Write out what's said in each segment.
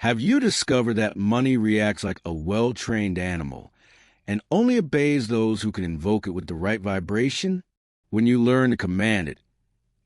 Have you discovered that money reacts like a well-trained animal and only obeys those who can invoke it with the right vibration? When you learn to command it,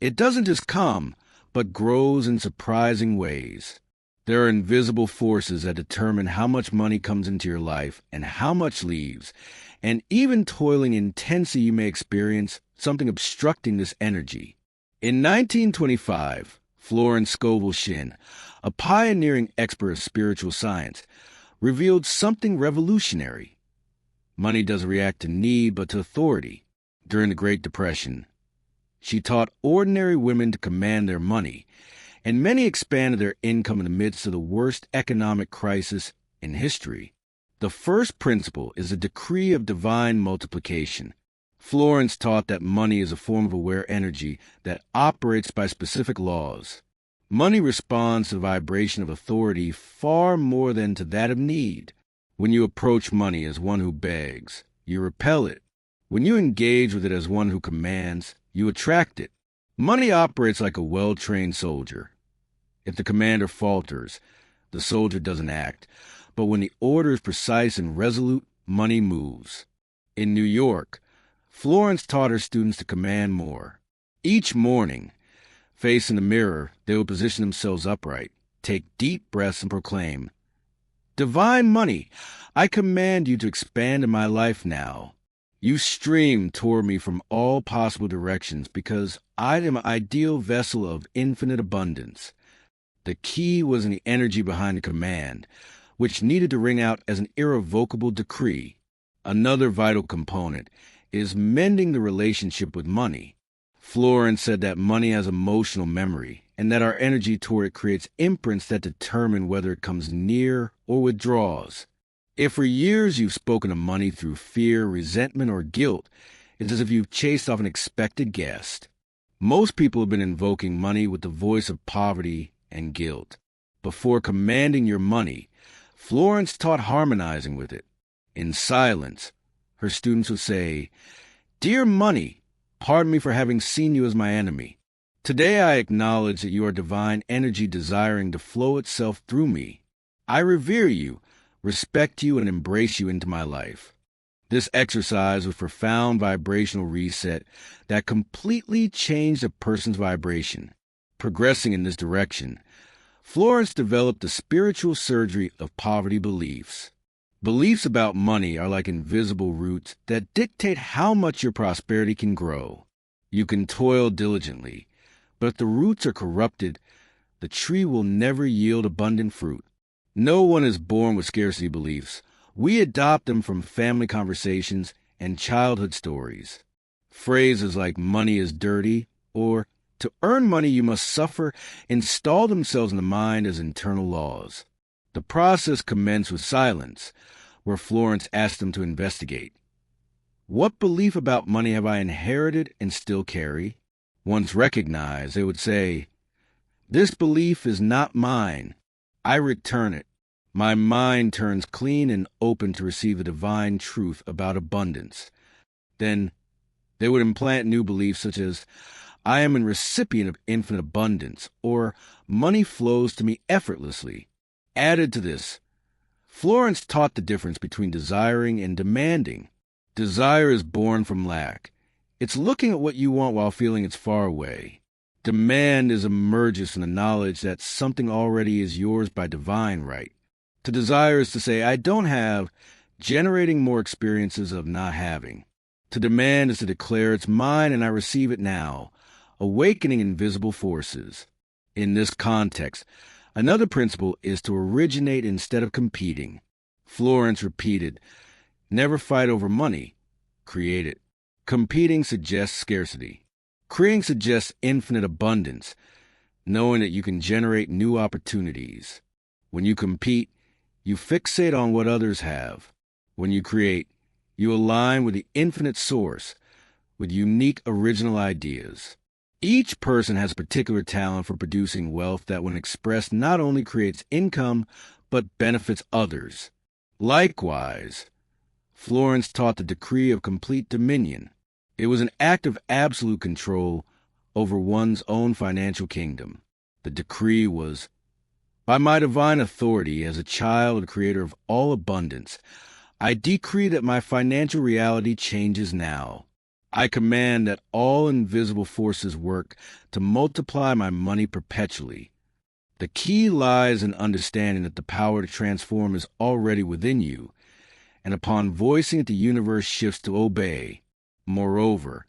it doesn't just come, but grows in surprising ways. There are invisible forces that determine how much money comes into your life and how much leaves, and even toiling intensity you may experience something obstructing this energy. In 1925, Florence Scovel Shinn, a pioneering expert of spiritual science, revealed something revolutionary. Money doesn't react to need but to authority. During the Great Depression, she taught ordinary women to command their money, and many expanded their income in the midst of the worst economic crisis in history. The first principle is the decree of divine multiplication. Florence taught that money is a form of aware energy that operates by specific laws. Money responds to the vibration of authority far more than to that of need. When you approach money as one who begs, you repel it. When you engage with it as one who commands, you attract it. Money operates like a well-trained soldier. If the commander falters, the soldier doesn't act. But when the order is precise and resolute, money moves. In New York, Florence taught her students to command more. Each morning, facing the mirror, they would position themselves upright, take deep breaths, and proclaim, "Divine money, I command you to expand in my life now. You stream toward me from all possible directions because I am an ideal vessel of infinite abundance." The key was in the energy behind the command, which needed to ring out as an irrevocable decree. Another vital component is mending the relationship with money. Florence said that money has emotional memory, and that our energy toward it creates imprints that determine whether it comes near or withdraws. If for years you've spoken of money through fear, resentment, or guilt, it's as if you've chased off an expected guest. Most people have been invoking money with the voice of poverty and guilt. Before commanding your money, Florence taught harmonizing with it. In silence, her students would say, "Dear money, pardon me for having seen you as my enemy. Today I acknowledge that you are divine energy desiring to flow itself through me. I revere you, respect you, and embrace you into my life." This exercise was profound vibrational reset that completely changed a person's vibration. Progressing in this direction, Florence developed the spiritual surgery of poverty beliefs. Beliefs about money are like invisible roots that dictate how much your prosperity can grow. You can toil diligently, but if the roots are corrupted, the tree will never yield abundant fruit. No one is born with scarcity beliefs. We adopt them from family conversations and childhood stories. Phrases like "money is dirty" or "to earn money you must suffer" install themselves in the mind as internal laws. The process commenced with silence, where Florence asked them to investigate. What belief about money have I inherited and still carry? Once recognized, they would say, "This belief is not mine. I return it. My mind turns clean and open to receive the divine truth about abundance." Then they would implant new beliefs such as, "I am a recipient of infinite abundance," or "money flows to me effortlessly." Added to this, Florence taught the difference between desiring and demanding. Desire is born from lack. It's looking at what you want while feeling it's far away. Demand is emerges from the knowledge that something already is yours by divine right. To desire is to say, "I don't have," generating more experiences of not having. To demand is to declare, "It's mine and I receive it now," awakening invisible forces. In this context, another principle is to originate instead of competing. Florence repeated, "Never fight over money. Create it." Competing suggests scarcity. Creating suggests infinite abundance, knowing that you can generate new opportunities. When you compete, you fixate on what others have. When you create, you align with the infinite source, with unique original ideas. Each person has a particular talent for producing wealth that, when expressed, not only creates income, but benefits others. Likewise, Florence taught the decree of complete dominion. It was an act of absolute control over one's own financial kingdom. The decree was, By my divine authority as a child and creator of all abundance, I decree that my financial reality changes now. I command that all invisible forces work to multiply my money perpetually. The key lies in understanding that the power to transform is already within you, and upon voicing it, the universe shifts to obey. Moreover,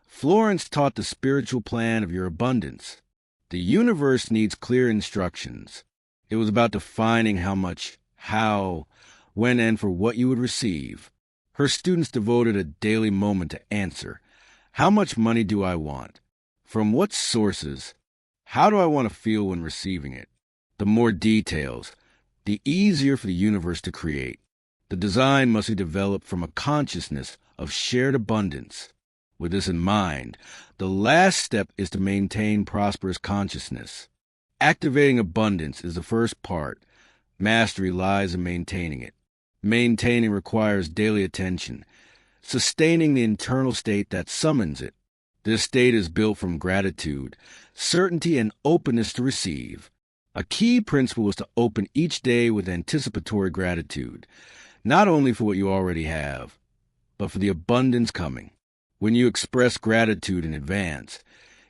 Florence taught the spiritual plan of your abundance. The universe needs clear instructions. It was about defining how much, how, when, and for what you would receive. Her students devoted a daily moment to answer, how much money do I want? From what sources? How do I want to feel when receiving it? The more details, the easier for the universe to create. The design must be developed from a consciousness of shared abundance. With this in mind, the last step is to maintain prosperous consciousness. Activating abundance is the first part. Mastery lies in maintaining it. Maintaining requires daily attention, sustaining the internal state that summons it. This state is built from gratitude, certainty, and openness to receive. A key principle is to open each day with anticipatory gratitude, not only for what you already have, but for the abundance coming. When you express gratitude in advance,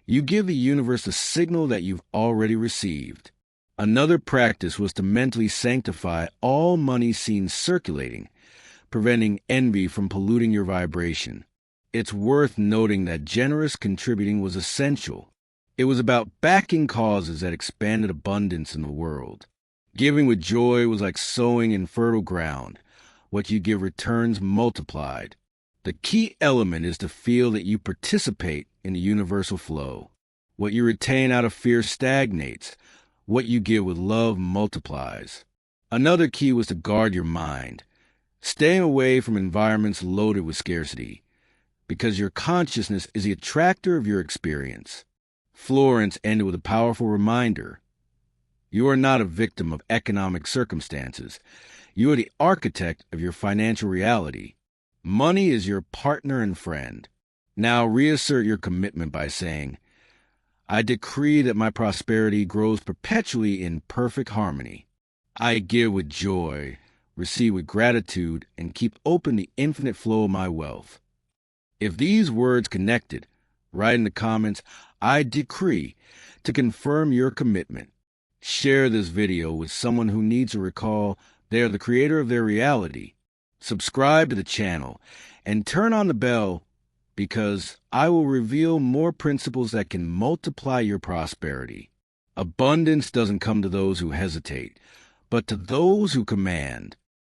you give the universe a signal that you've already received. Another practice was to mentally sanctify all money seen circulating, preventing envy from polluting your vibration. It's worth noting that generous contributing was essential. It was about backing causes that expanded abundance in the world. Giving with joy was like sowing in fertile ground. What you give returns multiplied. The key element is to feel that you participate in the universal flow. What you retain out of fear stagnates. What you give with love multiplies. Another key was to guard your mind, staying away from environments loaded with scarcity, because your consciousness is the attractor of your experience. Florence ended with a powerful reminder. You are not a victim of economic circumstances. You are the architect of your financial reality. Money is your partner and friend. Now reassert your commitment by saying, I decree that my prosperity grows perpetually in perfect harmony. I give with joy, receive with gratitude, and keep open the infinite flow of my wealth. If these words connected, write in the comments, I decree, to confirm your commitment. Share this video with someone who needs to recall they are the creator of their reality. Subscribe to the channel and turn on the bell because I will reveal more principles that can multiply your prosperity. Abundance doesn't come to those who hesitate, but to those who command.